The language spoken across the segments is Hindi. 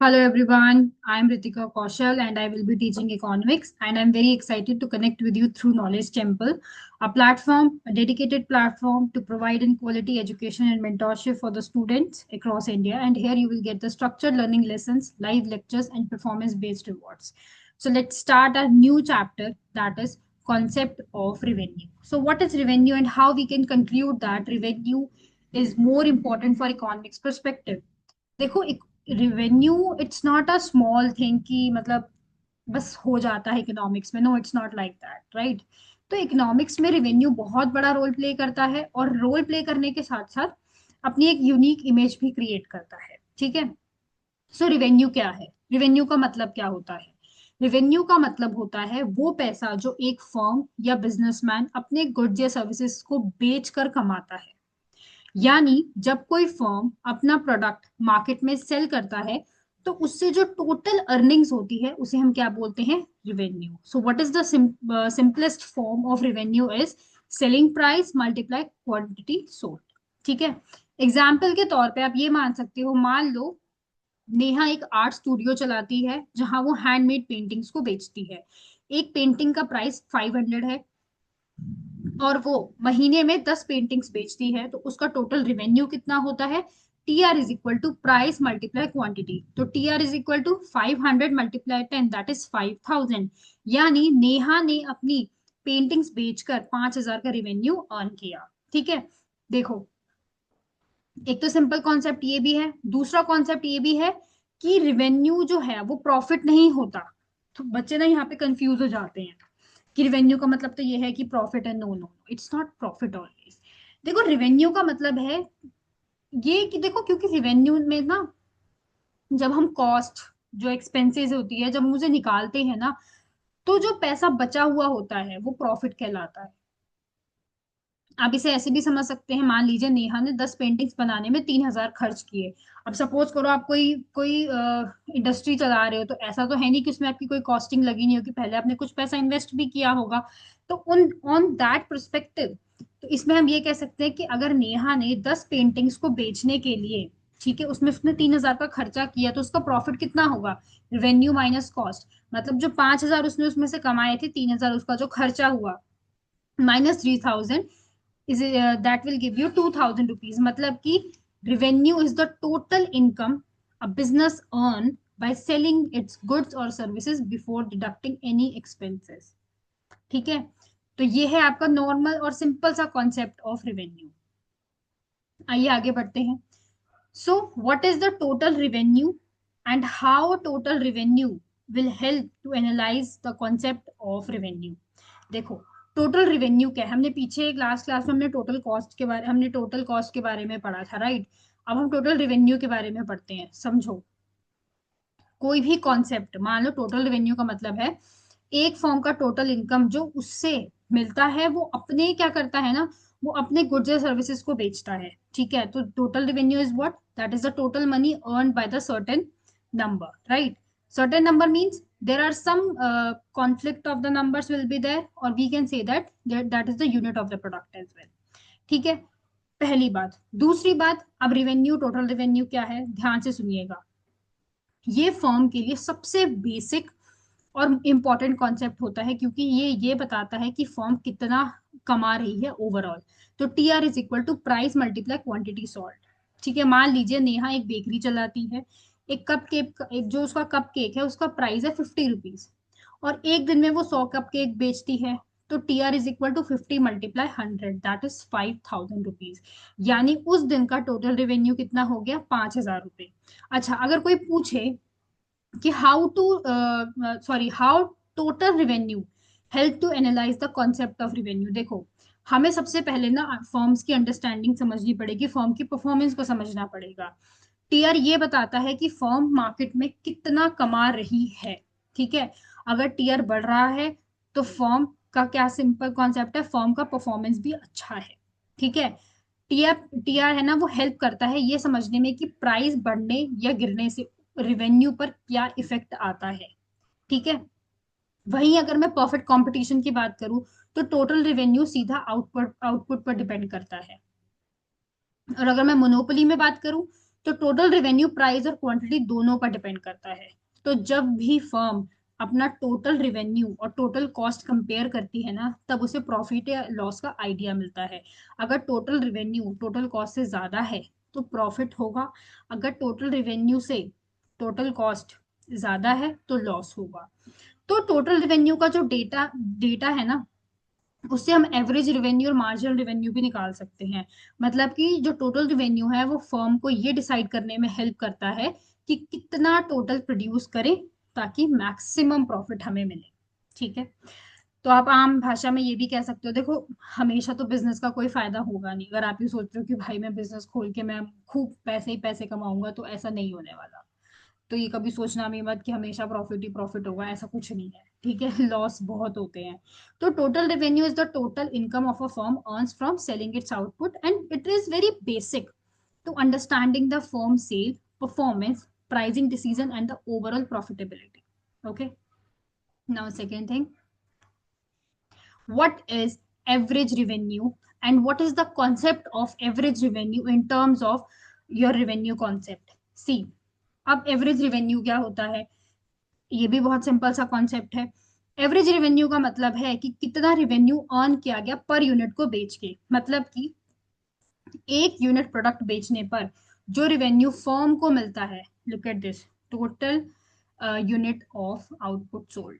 Hello everyone, I am Ritika Kaushal and I will be teaching economics and I'm very excited to connect with you through Knowledge Temple, a dedicated platform to provide in quality education and mentorship for the students across India. And here you will get the structured learning lessons, live lectures and performance-based rewards. So let's start a new chapter, that is concept of revenue. So what is revenue and how we can conclude that revenue is more important for economics perspective. देखो, revenue it's not a small thing कि मतलब बस हो जाता है इकोनॉमिक्स में। No, it's not like that, right. तो इकोनॉमिक्स में रिवेन्यू बहुत बड़ा रोल प्ले करता है और रोल प्ले करने के साथ साथ अपनी एक यूनिक इमेज भी क्रिएट करता है। ठीक है। सो रिवेन्यू क्या है? रिवेन्यू का मतलब क्या होता है? रिवेन्यू का मतलब होता है वो पैसा जो एक फर्म या बिजनेसमैन अपने गुड्स या सर्विसेज को बेचकर कमाता है। यानी जब कोई फर्म अपना प्रोडक्ट मार्केट में सेल करता है तो उससे जो टोटल अर्निंग्स होती है उसे हम क्या बोलते हैं? Revenue. So what is the simplest form of revenue is selling price multiply quantity sold. ठीक है। एग्जाम्पल के तौर पे आप ये मान सकते हो, मान लो नेहा एक आर्ट स्टूडियो चलाती है जहां वो हैंडमेड पेंटिंग्स को बेचती है। एक पेंटिंग का प्राइस 500 है और वो महीने में 10 पेंटिंग्स बेचती है तो उसका टोटल रिवेन्यू कितना होता है? T R is equal to price multiply quantity. तो T R is equal to 500 multiply 10, that is 5000। यानी नेहा ने अपनी पेंटिंग्स बेचकर 5000 का रिवेन्यू अर्न किया। ठीक है। देखो, एक तो सिंपल कॉन्सेप्ट ये भी है, दूसरा कॉन्सेप्ट ये भी है कि रिवेन्यू जो है वो प्रॉफिट नहीं होता। तो बच्चे ना यहाँ पे कंफ्यूज हो जाते हैं कि रिवेन्यू का मतलब तो ये है कि प्रॉफिट है। No no, it's not profit always. देखो, रिवेन्यू का मतलब है ये कि देखो, क्योंकि रिवेन्यू में ना जब हम कॉस्ट, जो एक्सपेंसेस होती है, जब हम उसे निकालते हैं ना, तो जो पैसा बचा हुआ होता है वो प्रॉफिट कहलाता है। आप इसे ऐसे भी समझ सकते हैं, मान लीजिए नेहा ने 10 पेंटिंग्स बनाने में 3000 खर्च किए। अब सपोज करो आप कोई कोई इंडस्ट्री चला रहे हो, तो ऐसा तो है नहीं कि उसमें आपकी कोई कॉस्टिंग लगी नहीं होगी, पहले आपने कुछ पैसा इन्वेस्ट भी किया होगा। तो उन ऑन दैट परस्पेक्टिव, तो इसमें हम ये कह सकते हैं कि अगर नेहा ने 10 पेंटिंग्स को बेचने के लिए, ठीक है, उसमें उसने 3000 का खर्चा किया, तो उसका प्रॉफिट कितना होगा? Revenue minus cost. मतलब जो 5000 उसने उसमें से कमाए थे, 3000 उसका जो खर्चा हुआ, minus 3000 is that will give you 2000 rupees। मतलब कि revenue is the total income a business earn by selling its goods or services before deducting any expenses। ठीक है। तो ये है आपका नॉर्मल और सिंपल सा कॉन्सेप्ट ऑफ रेवेन्यू। आइए आगे बढ़ते हैं। So what is the total revenue and how total revenue will help to analyse the concept of revenue. देखो, टोटल रिवेन्यू क्या है? हमने पीछे लास्ट क्लास में हमने टोटल कॉस्ट के बारे में पढ़ा था, राइट। अब हम टोटल रिवेन्यू के बारे में पढ़ते हैं। समझो, कोई भी कॉन्सेप्ट, मान लो टोटल रिवेन्यू का मतलब है एक फॉर्म का टोटल इनकम जो उससे मिलता है, वो अपने क्या करता है ना, वो अपने गुड्स या सर्विसेज को बेचता है। ठीक है। तो total revenue is what? That is the total money earn by the certain number, right? Certain number means there are some conflict of the numbers will be there, or we can say that is the unit of the product as well। ठीक है। पहली बात। दूसरी बात, अब रिवेन्यू, टोटल रिवेन्यू क्या है, ध्यान से सुनिएगा। ये फर्म के लिए सबसे बेसिक और इम्पॉर्टेंट कॉन्सेप्ट होता है, क्योंकि ये बताता है कि फर्म कितना कमा रही है ओवरऑल। तो T R is equal to price multiply quantity sold. ठीक है। मान लीजिए नेहा एक बेकरी चलाती है। एक कप केक, एक जो उसका कप केक है उसका प्राइस है 50 रुपीज, और एक दिन में वो 100 कप केक बेचती है। तो T R is equal to 50 × 100, that is 5000 rupees. यानी उस दिन का टोटल रेवेन्यू कितना हो गया? 5000 रुपये। अच्छा, अगर कोई पूछे कि how total revenue help to analyse the concept of revenue. देखो, हमें सबसे पहले ना फर्म्स की अंडरस्टैंडिंग समझनी पड़ेगी, फर्म की परफॉर्मेंस को समझना पड़ेगा। टीआर ये बताता है कि फर्म मार्केट में कितना कमा रही है। ठीक है। अगर टीआर बढ़ रहा है तो फर्म का क्या, सिंपल कॉन्सेप्ट है, फर्म का परफॉर्मेंस भी अच्छा है। ठीक है। टीआर टीआर है ना, वो हेल्प करता है ये समझने में कि प्राइस बढ़ने या गिरने से रिवेन्यू पर क्या इफेक्ट आता है। ठीक है। वहीं अगर मैं परफेक्ट कंपटीशन की बात करूं तो टोटल रिवेन्यू सीधा आउटपुट आउटपुट पर डिपेंड करता है। और अगर मैं मोनोपोली में बात करूं तो टोटल रेवेन्यू प्राइस और क्वांटिटी दोनों पर डिपेंड करता है। तो जब भी फर्म अपना टोटल रेवेन्यू और टोटल कॉस्ट कंपेयर करती है ना, तब उसे प्रॉफिट या लॉस का आइडिया मिलता है। अगर टोटल रेवेन्यू टोटल कॉस्ट से ज्यादा है तो प्रॉफिट होगा, अगर टोटल रेवेन्यू से टोटल कॉस्ट ज्यादा है तो लॉस होगा। तो टोटल रेवेन्यू का जो डेटा डेटा है ना, उससे हम एवरेज रेवेन्यू और मार्जिनल रेवेन्यू भी निकाल सकते हैं। मतलब कि जो टोटल रेवेन्यू है वो फर्म को ये डिसाइड करने में हेल्प करता है कि कितना टोटल प्रोड्यूस करें ताकि मैक्सिमम प्रॉफिट हमें मिले। ठीक है। तो आप आम भाषा में ये भी कह सकते हो, देखो हमेशा तो बिजनेस का कोई फायदा होगा नहीं। अगर आप ये सोच रहे हो कि भाई मैं बिजनेस खोल के मैं खूब पैसे ही पैसे कमाऊंगा, तो ऐसा नहीं होने वाला। तो ये कभी सोचना भी मत कि हमेशा प्रॉफिट ही प्रॉफिट होगा, ऐसा कुछ नहीं है। ठीक है, लॉस बहुत होते हैं। तो total revenue is the total income of a firm earns from selling its output, and it is very basic to understanding the firm sell performance, pricing decision and the overall profitability. Okay, now second thing, what is average revenue and what is the concept of average revenue in terms of your revenue concept? See, अब एवरेज रेवेन्यू क्या होता है, ये भी बहुत सिंपल सा कॉन्सेप्ट है। एवरेज रेवेन्यू का मतलब है कि कितना रेवेन्यू अर्न किया गया पर यूनिट को बेच के। मतलब कि एक यूनिट प्रोडक्ट बेचने पर जो रेवेन्यू फर्म को मिलता है, look at this, total unit of output sold.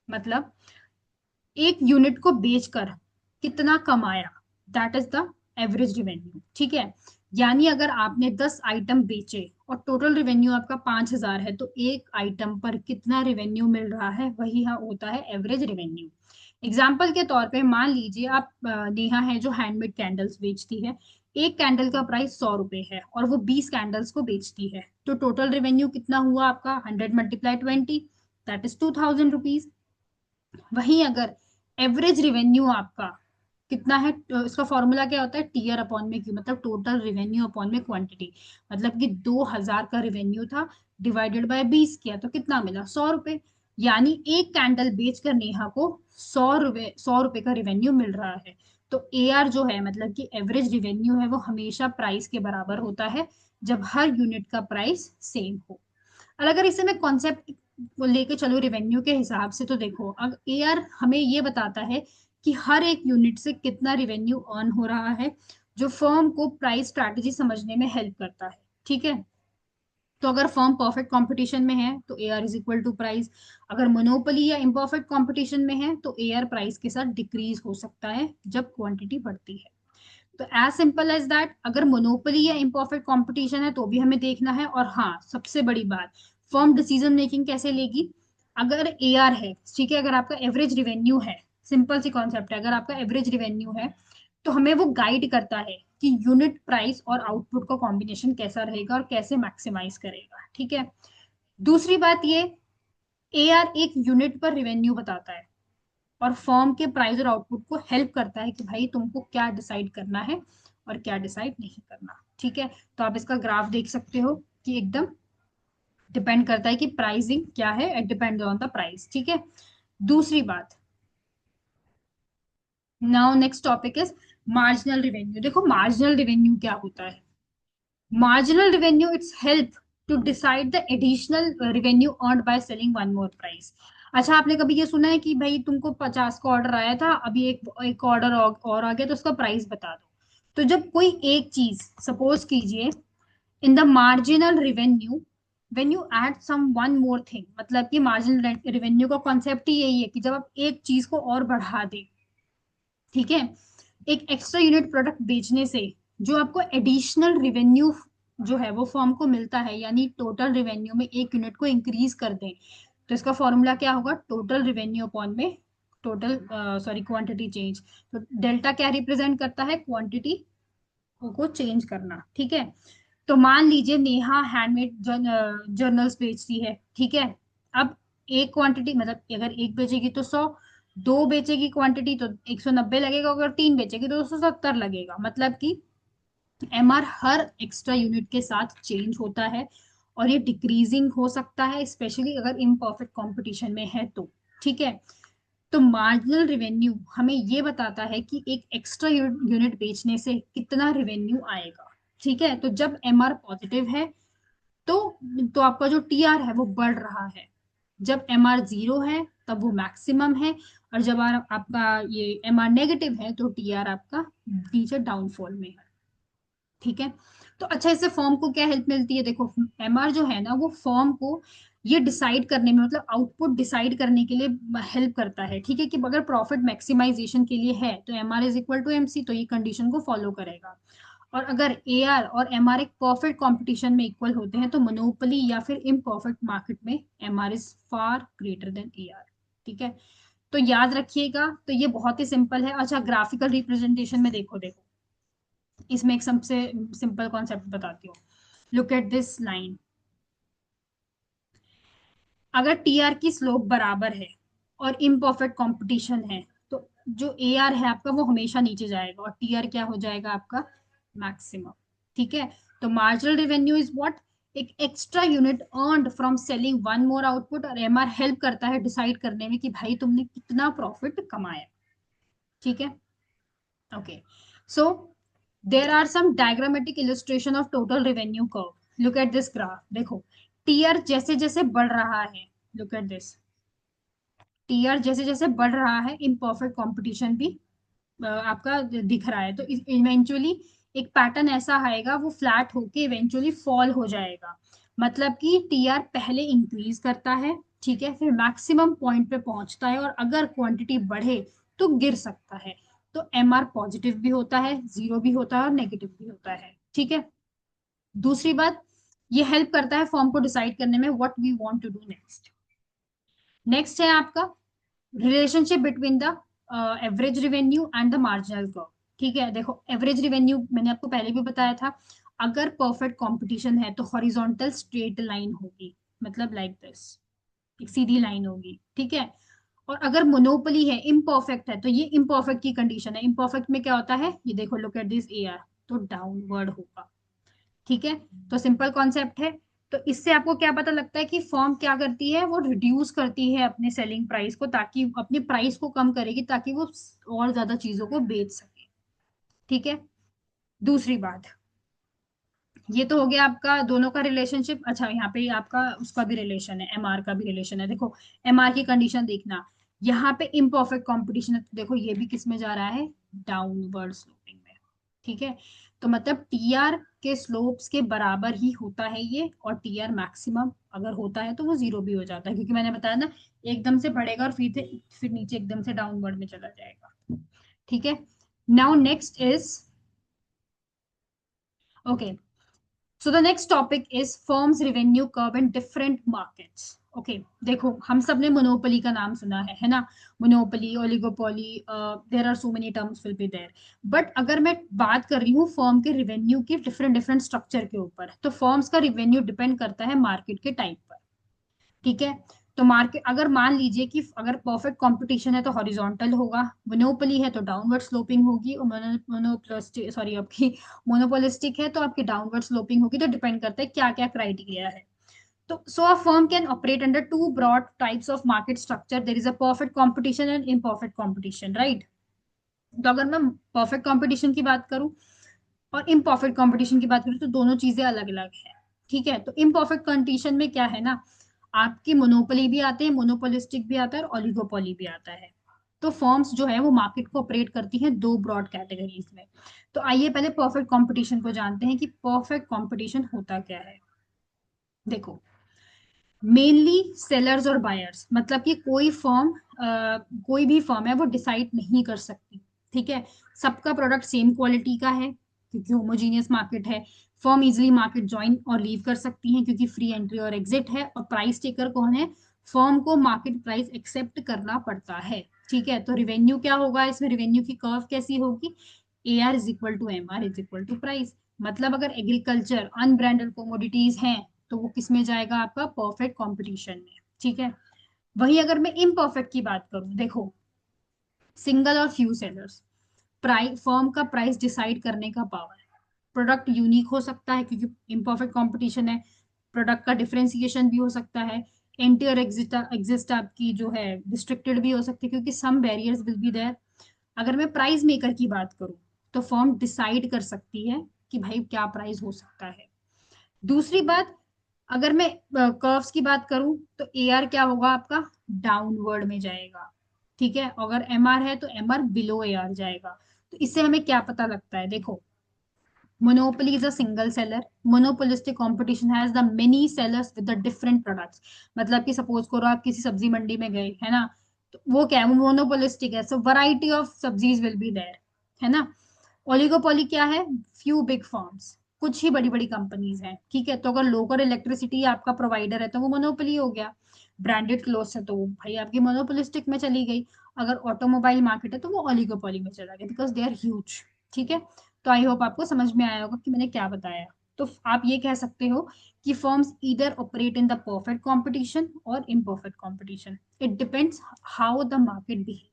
मतलब एक यूनिट को बेचकर कितना कमाया, that is the average revenue. ठीक है। यानी अगर आपने 10 आइटम बेचे और टोटल रेवेन्यू आपका 5,000 है, तो एक आइटम पर कितना रेवेन्यू मिल रहा है, वही होता है एवरेज रेवेन्यू। एग्जाम्पल के तौर पे मान लीजिए आप नेहा है जो हैंडमेड कैंडल्स बेचती है। एक कैंडल का प्राइस 100 रुपए है और वो 20 कैंडल्स को बेचती है, तो टोटल रेवेन्यू कितना हुआ आपका, 100 × 20, दैट इज 2,000 रुपीज। वहीं अगर एवरेज रेवेन्यू आपका कितना है, तो इसका फॉर्मूला क्या होता है, टीयर अपॉन में क्यू, मतलब टोटल रेवेन्यू अपॉन में क्वांटिटी। मतलब कि 2,000 का रेवेन्यू था, डिवाइडेड बाय 20 किया तो कितना मिला, 100 रुपए। यानी एक कैंडल बेचकर नेहा को 100 रुपए का रेवेन्यू मिल रहा है। तो ए आर जो है, मतलब कि एवरेज रेवेन्यू है, वो हमेशा प्राइस के बराबर होता है जब हर यूनिट का प्राइस सेम हो। और अगर इसे मैं कॉन्सेप्ट को लेके चलो रेवेन्यू के हिसाब से, तो देखो अब एआर हमें ये बताता है कि हर एक यूनिट से कितना रेवेन्यू अर्न हो रहा है, जो फर्म को प्राइस स्ट्रैटेजी समझने में हेल्प करता है। ठीक है। तो अगर फर्म परफेक्ट कंपटीशन में है तो A R is equal to price, अगर मोनोपोली या इम्परफेक्ट कंपटीशन में है तो ए आर प्राइस के साथ डिक्रीज हो सकता है जब क्वांटिटी बढ़ती है। तो एज सिंपल एज दैट, अगर मोनोपोली या इम्परफेक्ट कंपटीशन है तो भी हमें देखना है। और हाँ, सबसे बड़ी बात, फर्म डिसीजन मेकिंग कैसे लेगी, अगर ए आर है, ठीक है, अगर आपका एवरेज रिवेन्यू है, सिंपल सी कॉन्सेप्ट है, अगर आपका एवरेज रिवेन्यू है तो हमें वो गाइड करता है कि यूनिट प्राइस और आउटपुट का कॉम्बिनेशन कैसा रहेगा और कैसे मैक्सिमाइज करेगा। ठीक है। दूसरी बात ये, ए आर एक यूनिट पर रिवेन्यू बताता है और फर्म के प्राइस और आउटपुट को हेल्प करता है कि भाई तुमको क्या डिसाइड करना है और क्या डिसाइड नहीं करना। ठीक है। तो आप इसका ग्राफ देख सकते हो कि एकदम डिपेंड करता है कि प्राइसिंग क्या है, it depend on the price. ठीक है। दूसरी बात, now next topic is marginal revenue. देखो मार्जिनल रिवेन्यू क्या होता है, marginal revenue it's help to decide the additional revenue earned by selling one more price. अच्छा, आपने कभी ये सुना है कि भाई तुमको 50 का ऑर्डर आया था, अभी एक ऑर्डर और आ गया तो उसका प्राइस बता दो। तो जब कोई एक चीज, सपोज कीजिए, in the marginal revenue when you add some one more thing, मतलब कि मार्जिनल रिवेन्यू का कॉन्सेप्ट ही यही है कि जब आप एक चीज को और बढ़ा दें। ठीक है। एक एक्स्ट्रा यूनिट प्रोडक्ट बेचने से जो आपको एडिशनल रिवेन्यू जो है वो फर्म को मिलता है, यानी टोटल रिवेन्यू में एक यूनिट को इंक्रीज कर दें, तो इसका फॉर्मूला क्या होगा, टोटल रिवेन्यू अपॉन में टोटल सॉरी क्वांटिटी चेंज। तो डेल्टा क्या रिप्रेजेंट करता है, क्वांटिटी को चेंज करना। ठीक है। तो मान लीजिए नेहा हैंडमेड जर्नल्स बेचती है। ठीक है। अब एक क्वांटिटी, मतलब अगर एक बेचेगी तो 100, दो बेचेगी क्वांटिटी तो 190 लगेगा, अगर तीन बेचेगी तो 270 लगेगा। मतलब कि एमआर हर एक्स्ट्रा यूनिट के साथ चेंज होता है और ये डिक्रीजिंग हो सकता है, स्पेशली अगर इम्परफेक्ट कंपटीशन में है तो। ठीक है। तो मार्जिनल रिवेन्यू हमें ये बताता है कि एक एक्स्ट्रा यूनिट बेचने से कितना रिवेन्यू आएगा। ठीक है, तो जब एम आर पॉजिटिव है तो आपका जो टी आर है वो बढ़ रहा है। जब एम आर जीरो है तब वो मैक्सिमम है, और जब आपका ये एम आर नेगेटिव है तो टी आर आपका नीचे डाउनफॉल में है। ठीक है, तो अच्छा, इससे फॉर्म को क्या हेल्प मिलती है? देखो, एमआर जो है ना वो फॉर्म को ये डिसाइड करने में, मतलब आउटपुट डिसाइड करने के लिए हेल्प करता है। ठीक है, कि अगर प्रॉफिट मैक्सिमाइजेशन के लिए है तो MR is equal to MC, तो ये कंडीशन को फॉलो करेगा। और अगर एआर और एमआर एक परफेक्ट कंपटीशन में इक्वल होते हैं तो मोनोपोली या फिर इम्परफेक्ट मार्केट में MR is far greater than AR. ठीक है, तो याद रखिएगा, तो ये बहुत ही सिंपल है। अच्छा, ग्राफिकल रिप्रेजेंटेशन में देखो, इसमें एक सबसे सिंपल कॉन्सेप्ट बताती हूँ। Look at this line. अगर टी आर की स्लोप बराबर है और इम्परफेक्ट कंपटीशन है तो जो ए आर है आपका वो हमेशा नीचे जाएगा और टी आर क्या हो जाएगा आपका? मैक्सिमम। ठीक है, तो मार्जिनल रेवेन्यू इज व्हाट? एक extra unit earned from selling one more output, और एमआर हेल्प करता है डिसाइड करने में कि भाई तुमने कितना प्रॉफिट कमाया। ठीक है, okay, so there are some diagrammatic illustration of total revenue curve. Look at this graph. देखो, टीआर जैसे जैसे बढ़ रहा है, look at this, टीआर जैसे जैसे बढ़ रहा है इम्परफेक्ट कंपटीशन भी आपका दिख रहा है, तो इवेंचुअली एक पैटर्न ऐसा आएगा, वो फ्लैट होके इवेंचुअली फॉल हो जाएगा। मतलब कि टीआर पहले इंक्रीज करता है, ठीक है, फिर मैक्सिमम पॉइंट पे पहुंचता है, और अगर क्वांटिटी बढ़े तो गिर सकता है। तो एमआर पॉजिटिव भी होता है, जीरो भी होता है और नेगेटिव भी होता है। ठीक है, दूसरी बात, ये हेल्प करता है फॉर्म को डिसाइड करने में what we want to do next. Next है आपका relationship between the average revenue and the marginal curve. ठीक है, देखो, एवरेज रिवेन्यू मैंने आपको पहले भी बताया था, अगर परफेक्ट कंपटीशन है तो हॉरिजॉन्टल स्ट्रेट लाइन होगी, मतलब लाइक दिस, एक सीधी लाइन होगी। ठीक है, और अगर मोनोपोली है, इम्परफेक्ट है, तो ये इम्परफेक्ट की कंडीशन है। इम्परफेक्ट में क्या होता है, ये देखो, look at this A R, तो डाउनवर्ड होगा। ठीक है, तो सिंपल कॉन्सेप्ट है। तो इससे आपको क्या पता लगता है कि फर्म क्या करती है, वो रिड्यूस करती है अपने सेलिंग प्राइस को, ताकि अपनी प्राइस को कम करेगी ताकि वो और ज्यादा चीजों को बेच सके। ठीक है, दूसरी बात, ये तो हो गया आपका दोनों का रिलेशनशिप। अच्छा, यहाँ पे आपका उसका भी रिलेशन है, एमआर का भी रिलेशन है। देखो, एमआर की कंडीशन देखना, यहाँ पे इम्परफेक्ट कंपटीशन है, तो देखो ये भी किस में जा रहा है? डाउनवर्ड स्लोपिंग में। ठीक है, तो मतलब टीआर के स्लोप्स के बराबर ही होता है ये, और टीआर मैक्सिमम अगर होता है तो वो जीरो भी हो जाता है, क्योंकि मैंने बताया ना, एकदम से बढ़ेगा और फिर नीचे एकदम से डाउनवर्ड में चला जाएगा। ठीक है, now next is, okay, so the next topic is firms revenue curve in different markets. Okay, देखो, हम सब ने मोनोपोली का नाम सुना है ना? Monopoly, oligopoly, there are so many terms will be there. But अगर मैं बात कर रही हूँ फर्म के रिवेन्यू की डिफरेंट डिफरेंट स्ट्रक्चर के ऊपर, तो फर्म्स का रिवेन्यू डिपेंड करता है मार्केट के टाइप पर। ठीक है, तो मार्केट, अगर मान लीजिए कि अगर परफेक्ट कंपटीशन है तो हॉरिजॉन्टल होगा, मोनोपोली है तो डाउनवर्ड स्लोपिंग होगी, और मोनोपोलिस्टिक, सॉरी, आपकी मोनोपोलिस्टिक है तो आपकी डाउनवर्ड स्लोपिंग होगी। तो डिपेंड करता है क्या क्या क्राइटेरिया है। तो so a firm can operate under two broad types of market structure, there is a perfect competition and imperfect competition, right? तो अगर मैं परफेक्ट कंपटीशन की बात करूं और इम्परफेक्ट कंपटीशन की बात करूं तो दोनों चीजें अलग अलग है। ठीक है, तो इम्परफेक्ट कंडीशन में क्या है ना, आपकी मोनोपोली भी आते हैं, मोनोपोलिस्टिक भी आता है और ओलिगोपोली भी आता है। तो फर्म्स जो है वो मार्केट को ऑपरेट करती हैं दो ब्रॉड कैटेगरीज में। तो आइए पहले परफेक्ट कंपटीशन को जानते हैं कि परफेक्ट कंपटीशन होता क्या है। देखो, मेनली सेलर्स और बायर्स, मतलब कि कोई भी फर्म है वो डिसाइड नहीं कर सकती। ठीक है, सबका प्रोडक्ट सेम क्वालिटी का है क्योंकि होमोजीनियस मार्केट है। फर्म इजिली मार्केट ज्वाइन और लीव कर सकती हैं क्योंकि फ्री एंट्री और एग्जिट है। और प्राइस टेकर कौन है? फर्म को मार्केट प्राइस एक्सेप्ट करना पड़ता है। ठीक है, तो रिवेन्यू क्या होगा इसमें? रिवेन्यू की कर्व कैसी होगी? A R is equal to M R is equal to price. मतलब अगर एग्रीकल्चर अनब्रांडेड कोमोडिटीज हैं तो वो किस में जाएगा? आपका परफेक्ट कंपटीशन में। ठीक है, वही अगर मैं इम्परफेक्ट की बात करूं, देखो, सिंगल और फ्यू सेलर्स, प्राइस, फर्म का प्राइस डिसाइड करने का पावर, प्रोडक्ट यूनिक हो सकता है क्योंकि इम्परफेक्ट कंपटीशन है, प्रोडक्ट का डिफरेंशिएशन भी हो सकता है, एंटी और एग्जिस्ट आपकी जो है रिस्ट्रिक्टेड भी हो सकती है क्योंकि सम बैरियर्स विल बी देयर। अगर मैं प्राइस मेकर की बात करूं तो फर्म डिसाइड कर सकती है कि भाई क्या प्राइस हो सकता है। दूसरी बात, अगर मैं कर्व्स की बात करूं तो एआर क्या होगा आपका, डाउनवर्ड में जाएगा। ठीक है, अगर एमआर है तो एमआर बिलो एआर जाएगा। तो इससे हमें क्या पता लगता है, देखो, monopoly is a single seller, monopolistic competition has the many sellers with the different products। मतलब कि सपोज करो आप किसी सब्जी मंडी में गए है ना, तो वो क्या है, वो मोनोपोलिस्टिक है, so variety of sabzis will be there, है ना। ओलिगोपोली क्या है, फ्यू बिग फर्म्स, कुछ ही बड़ी बड़ी कंपनीज हैं। ठीक है, तो अगर लोकल इलेक्ट्रिसिटी आपका प्रोवाइडर है तो वो मोनोपोली हो गया। ब्रांडेड क्लोथ्स है तो वो भाई आपकी मोनोपोलिस्टिक में चली गई। अगर ऑटोमोबाइल मार्केट है तो वो ओलिगोपोली में चला गया, बिकॉज दे आर ह्यूज। ठीक है, तो आई होप आपको समझ में आया होगा कि मैंने क्या बताया। तो आप ये कह सकते हो कि firms either operate in the perfect competition or imperfect competition, it depends how the market behave.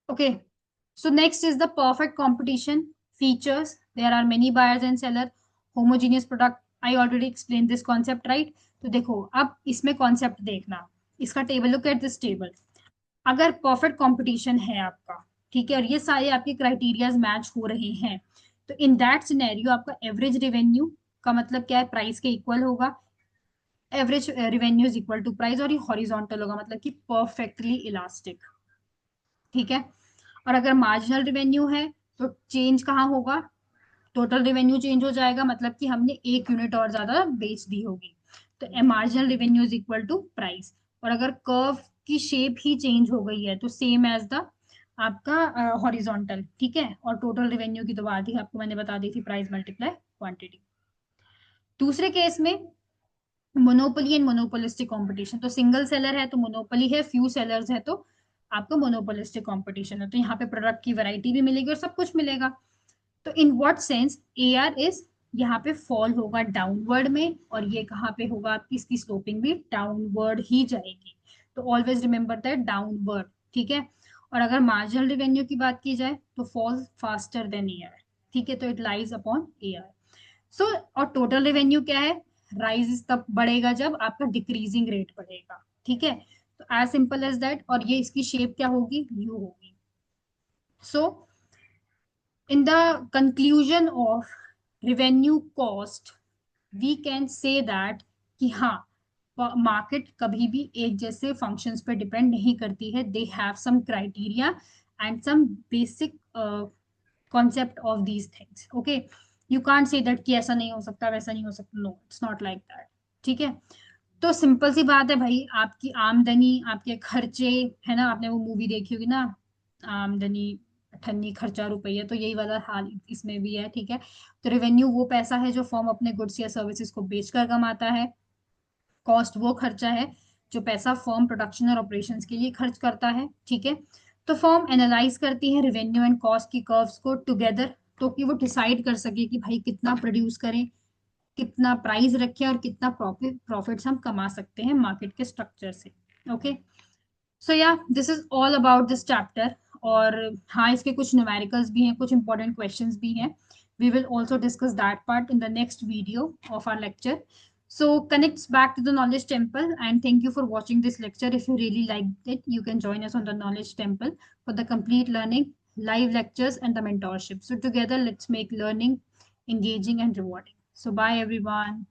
Okay, so next is the perfect competition features. There are many buyers and seller, homogeneous product. I already explained this concept, right? तो देखो अब इसमें कॉन्सेप्ट देखना, इसका table, look at this table. अगर परफेक्ट कंपटीशन है आपका, ठीक है, और ये सारे आपके क्राइटेरियाज मैच हो रहे हैं, तो इन दैट सिनेरियो आपका एवरेज रेवेन्यू का मतलब क्या है, प्राइस के इक्वल होगा। Average revenue is equal to price, और ये हॉरिजॉन्टल होगा, मतलब कि परफेक्टली इलास्टिक। ठीक है, और अगर मार्जिनल रिवेन्यू है तो चेंज कहाँ होगा, टोटल रिवेन्यू चेंज हो जाएगा, मतलब कि हमने एक यूनिट और ज्यादा बेच दी होगी। तो marginal revenue is equal to price. और अगर कर्व की शेप ही चेंज हो गई है तो सेम एज द आपका हॉरिजॉन्टल। ठीक है, और टोटल रिवेन्यू की तो बात ही आपको मैंने बता दी थी, प्राइस मल्टीप्लाई क्वांटिटी। दूसरे केस में मोनोपोली एंड मोनोपोलिस्टिक कंपटीशन, तो सिंगल सेलर है तो मोनोपोली है, फ्यू सेलर्स है तो आपका मोनोपोलिस्टिक कंपटीशन है। तो यहाँ पे प्रोडक्ट की वैरायटी भी मिलेगी और सब कुछ मिलेगा। तो in what sense AR is, यहाँ पे फॉल होगा डाउनवर्ड में, और ये कहाँ पे होगा आपकी, इसकी स्लोपिंग भी डाउनवर्ड ही जाएगी। तो ऑलवेज रिमेंबर दैट डाउनवर्ड। ठीक है, और अगर मार्जिनल रिवेन्यू की बात की जाए तो फॉल फास्टर देन एआर। ठीक है, तो इट लाइज अपॉन एआर। सो और टोटल रेवेन्यू क्या है, राइज तब बढ़ेगा जब आपका डिक्रीजिंग रेट बढ़ेगा। ठीक है, तो एज सिंपल एज दैट, और ये इसकी शेप क्या होगी, यू होगी। So in the conclusion of revenue cost, we can say that कि हाँ, मार्केट कभी भी एक जैसे फंक्शंस पे डिपेंड नहीं करती है, they have some criteria and some basic concept of these things. Okay, you can't say that कि ऐसा नहीं हो सकता, वैसा नहीं हो सकता, no, it's not like that। ठीक है, तो सिंपल सी बात है भाई, आपकी आमदनी, आपके खर्चे, है ना, आपने वो मूवी देखी होगी ना, आमदनी अठन्नी खर्चा रुपया, तो यही वाला हाल इसमें भी है। ठीक है, तो रेवेन्यू वो पैसा है जो फर्म अपने गुड्स या सर्विसेज को बेचकर कमाता है। कॉस्ट वो खर्चा है जो पैसा फर्म प्रोडक्शन और ऑपरेशंस के लिए खर्च करता है। ठीक है, तो फर्म एनालाइज करती है रेवेन्यू एंड कॉस्ट की कर्व्स को टुगेदर, तो कि वो डिसाइड कर सके कि भाई कितना प्रोड्यूस करें, कितना प्राइस रखें, और कितना प्रॉफिट्स हम कमा सकते हैं मार्केट के स्ट्रक्चर से। ओके, सो या this is all about this chapter. और हाँ, इसके कुछ न्यूमेरिकल्स भी हैं, कुछ इंपॉर्टेंट क्वेश्चंस भी हैं। We will also discuss that part in the next video of our lecture. So connects back to the Knowledge Temple, and thank you for watching this lecture. If you really liked it, you can join us on the Knowledge Temple for the complete learning, live lectures, and the mentorship. So together, let's make learning engaging and rewarding. So bye everyone.